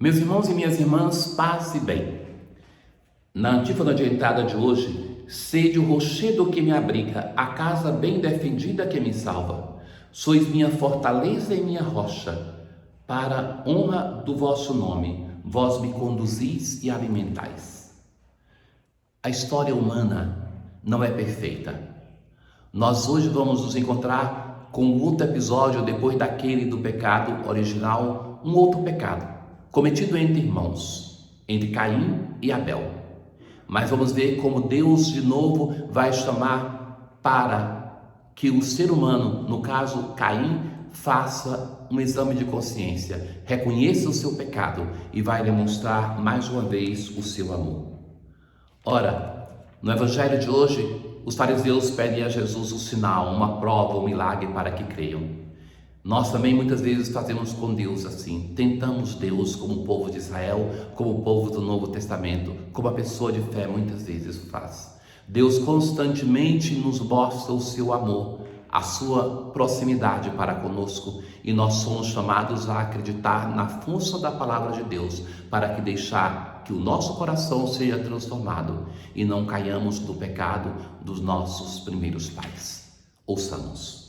Meus irmãos e minhas irmãs, paz e bem. Na antífona de entrada de hoje, sede o rochedo que me abriga, a casa bem defendida que me salva. Sois minha fortaleza e minha rocha, para honra do vosso nome, vós me conduzis e alimentais. A história humana não é perfeita. Nós hoje vamos nos encontrar com outro episódio depois daquele do pecado original, um outro pecado cometido entre irmãos, entre Caim e Abel. Mas vamos ver como Deus de novo vai chamar para que o ser humano, no caso Caim, faça um exame de consciência, reconheça o seu pecado e vai demonstrar mais uma vez o seu amor. Ora, no evangelho de hoje, os fariseus pedem a Jesus um sinal, uma prova, um milagre para que creiam. Nós também muitas vezes fazemos com Deus assim, tentamos Deus como o povo de Israel, como o povo do Novo Testamento, como a pessoa de fé muitas vezes faz. Deus constantemente nos mostra o seu amor, a sua proximidade para conosco, e nós somos chamados a acreditar na força da palavra de Deus para que deixar que o nosso coração seja transformado e não caiamos no pecado dos nossos primeiros pais. Ouçamos.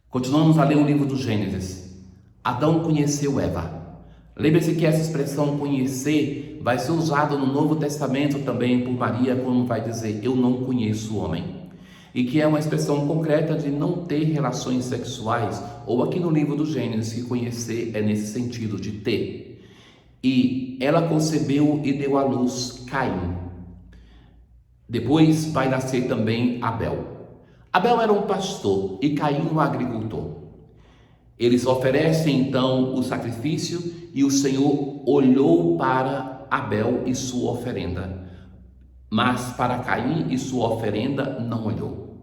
Continuamos a ler o livro do Gênesis. Adão conheceu Eva. Lembre-se que essa expressão conhecer vai ser usada no Novo Testamento também por Maria, quando vai dizer eu não conheço o homem. E que é uma expressão concreta de não ter relações sexuais, ou aqui no livro do Gênesis, que conhecer é nesse sentido de ter. E ela concebeu e deu à luz Caim. Depois vai nascer também Abel. Abel era um pastor e Caim um agricultor. Eles oferecem então o sacrifício e o Senhor olhou para Abel e sua oferenda, mas para Caim e sua oferenda não olhou.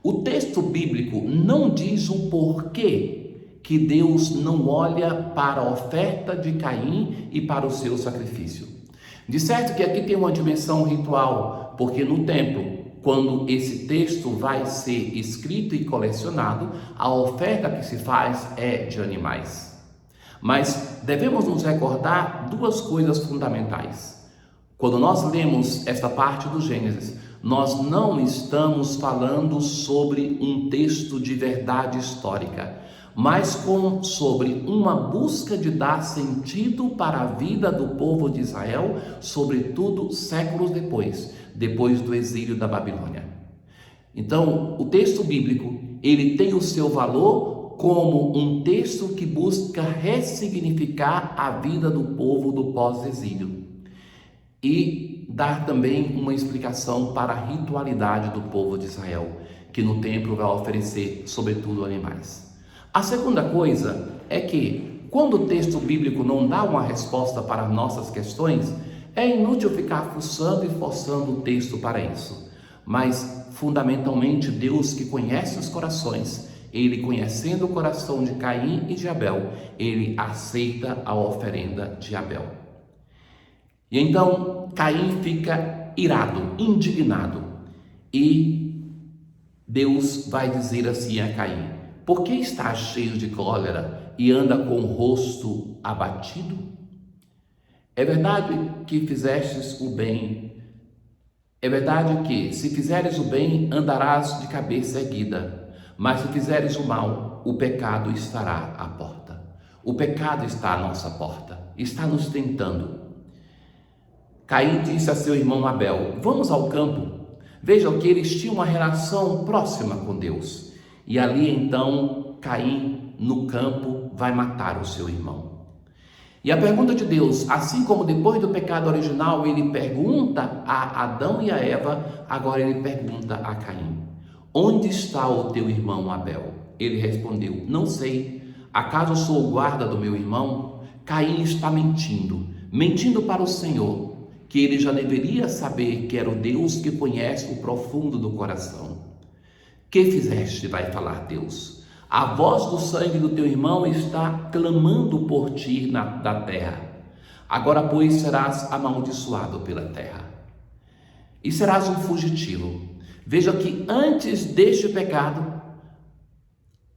O texto bíblico não diz o porquê que Deus não olha para a oferta de Caim e para o seu sacrifício. De certo que aqui tem uma dimensão ritual, porque no templo, quando esse texto vai ser escrito e colecionado, a oferta que se faz é de animais. Mas devemos nos recordar duas coisas fundamentais. Quando nós lemos esta parte do Gênesis, nós não estamos falando sobre um texto de verdade histórica, mas sobre uma busca de dar sentido para a vida do povo de Israel, sobretudo séculos depois do exílio da Babilônia. Então, o texto bíblico, ele tem o seu valor como um texto que busca ressignificar a vida do povo do pós-exílio e dar também uma explicação para a ritualidade do povo de Israel, que no templo vai oferecer, sobretudo, animais. A segunda coisa é que, quando o texto bíblico não dá uma resposta para as nossas questões, é inútil ficar fuçando e forçando o texto para isso. Mas, fundamentalmente, Deus que conhece os corações, ele conhecendo o coração de Caim e de Abel, ele aceita a oferenda de Abel. E então, Caim fica irado, indignado, e Deus vai dizer assim a Caim: por que estás cheio de cólera e anda com o rosto abatido? É verdade que fizestes o bem. É verdade que, se fizeres o bem, andarás de cabeça erguida. Mas se fizeres o mal, o pecado estará à porta. O pecado está à nossa porta, está nos tentando. Caim disse a seu irmão Abel: vamos ao campo. Vejam que eles tinham uma relação próxima com Deus. E ali então Caim, no campo, vai matar o seu irmão. E a pergunta de Deus, assim como depois do pecado original ele pergunta a Adão e a Eva, agora ele pergunta a Caim: onde está o teu irmão Abel? Ele respondeu: não sei. Acaso sou o guarda do meu irmão? Caim está mentindo para o Senhor, que ele já deveria saber que era o Deus que conhece o profundo do coração. Que fizeste? Vai falar Deus. A voz do sangue do teu irmão está clamando por ti da terra. Agora, pois, serás amaldiçoado pela terra e serás um fugitivo. Veja que antes deste pecado,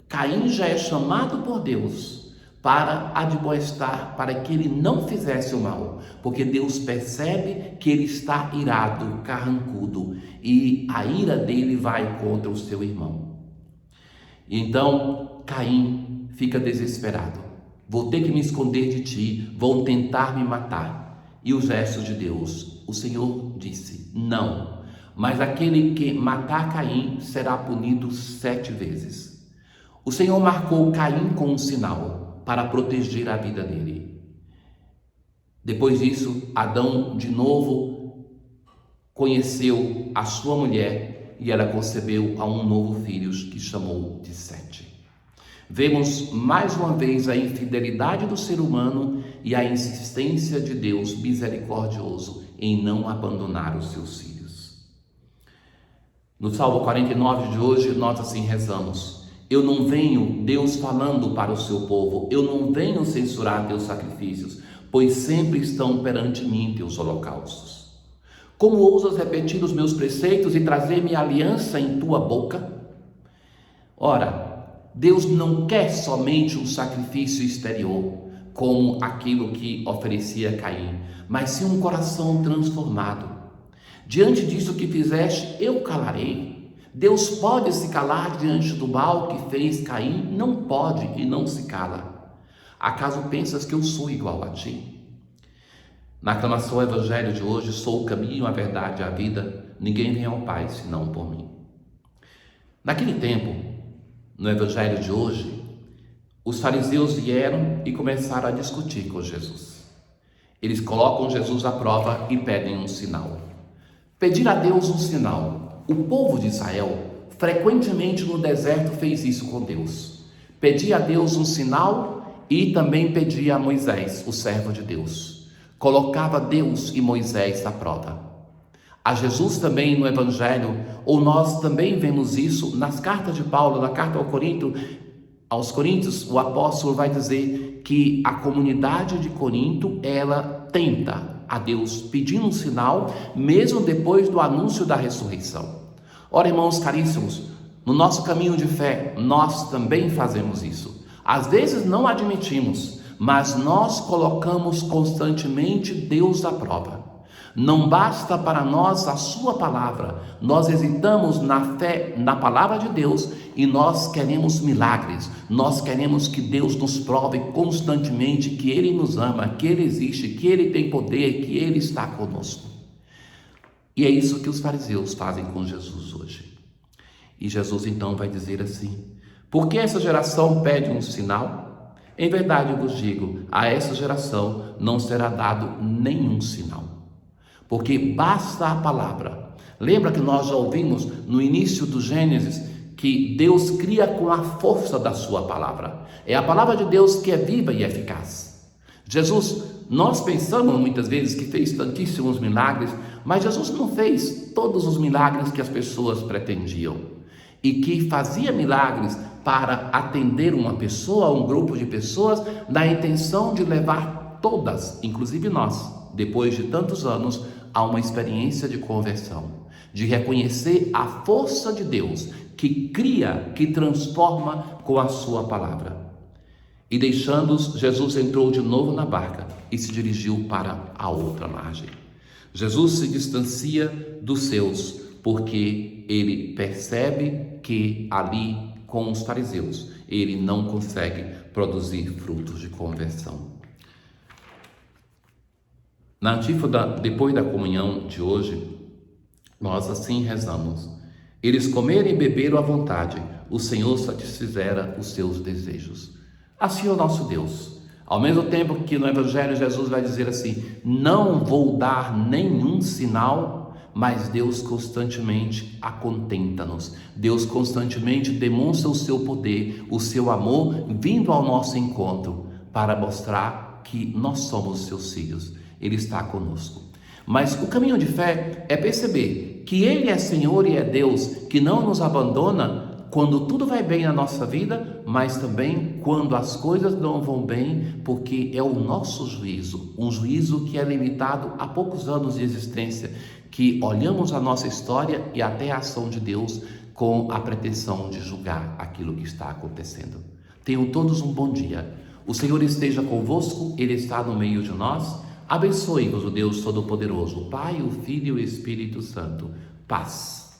Caim já é chamado por Deus para admoestar, para que ele não fizesse o mal, porque Deus percebe que ele está irado, carrancudo, e a ira dele vai contra o seu irmão. Então Caim fica desesperado. Vou ter que me esconder de ti, vão tentar me matar. E o gesto de Deus, o Senhor disse, não, mas aquele que matar Caim será punido 7 vezes. O Senhor marcou Caim com um sinal para proteger a vida dele. Depois disso, Adão de novo conheceu a sua mulher e ela concebeu a um novo filho que chamou de Sete. Vemos mais uma vez a infidelidade do ser humano e a insistência de Deus misericordioso em não abandonar os seus filhos. No Salmo 49 de hoje, nós assim rezamos: eu não venho, Deus falando para o seu povo, eu não venho censurar teus sacrifícios, pois sempre estão perante mim teus holocaustos. Como ousas repetir os meus preceitos e trazer minha aliança em tua boca? Ora, Deus não quer somente um sacrifício exterior, como aquilo que oferecia Caim, mas sim um coração transformado. Diante disso que fizeste, eu calarei. Deus pode se calar diante do mal que fez Caim? Não pode e não se cala. Acaso pensas que eu sou igual a ti? Na aclamação ao Evangelho de hoje, sou o caminho, a verdade e a vida, ninguém vem ao Pai senão por mim. Naquele tempo, no Evangelho de hoje, os fariseus vieram e começaram a discutir com Jesus. Eles colocam Jesus à prova e pedem um sinal. Pedir a Deus um sinal. O povo de Israel frequentemente no deserto fez isso com Deus. Pedia a Deus um sinal e também pedia a Moisés, o servo de Deus. Colocava Deus e Moisés à prova. A Jesus também no Evangelho, ou nós também vemos isso nas cartas de Paulo, na carta aos Coríntios, o apóstolo vai dizer que a comunidade de Corinto, ela tenta a Deus pedindo um sinal, mesmo depois do anúncio da ressurreição. Ora, irmãos caríssimos, no nosso caminho de fé, nós também fazemos isso. Às vezes não admitimos, mas nós colocamos constantemente Deus à prova. Não basta para nós a sua palavra, nós hesitamos na fé, na palavra de Deus e nós queremos milagres, nós queremos que Deus nos prove constantemente que Ele nos ama, que Ele existe, que Ele tem poder, que Ele está conosco. E é isso que os fariseus fazem com Jesus hoje. E Jesus então vai dizer assim: por que essa geração pede um sinal? Em verdade eu vos digo, a essa geração não será dado nenhum sinal. Porque basta a palavra. Lembra que nós já ouvimos no início do Gênesis que Deus cria com a força da sua palavra. É a palavra de Deus que é viva e eficaz. Jesus, nós pensamos muitas vezes que fez tantíssimos milagres, mas Jesus não fez todos os milagres que as pessoas pretendiam. E que fazia milagres para atender uma pessoa, um grupo de pessoas, na intenção de levar todas, inclusive nós, depois de tantos anos, a uma experiência de conversão, de reconhecer a força de Deus que cria, que transforma com a sua palavra. E deixando-os, Jesus entrou de novo na barca e se dirigiu para a outra margem. Jesus se distancia dos seus, porque ele percebe que ali com os fariseus ele não consegue produzir frutos de conversão. Na antífona, depois da comunhão de hoje, nós assim rezamos: eles comeram e beberam à vontade, o Senhor satisfizera os seus desejos. Assim é o nosso Deus. Ao mesmo tempo que no Evangelho Jesus vai dizer assim: não vou dar nenhum sinal, mas Deus constantemente acontenta-nos. Deus constantemente demonstra o seu poder, o seu amor, vindo ao nosso encontro para mostrar que nós somos seus filhos. Ele está conosco. Mas o caminho de fé é perceber que Ele é Senhor e é Deus, que não nos abandona quando tudo vai bem na nossa vida, mas também quando as coisas não vão bem, porque é o nosso juízo, um juízo que é limitado a poucos anos de existência, que olhamos a nossa história e até a ação de Deus com a pretensão de julgar aquilo que está acontecendo. Tenham todos um bom dia. O Senhor esteja convosco, Ele está no meio de nós. Abençoe-vos o Deus Todo-Poderoso, o Pai, o Filho e o Espírito Santo. Paz.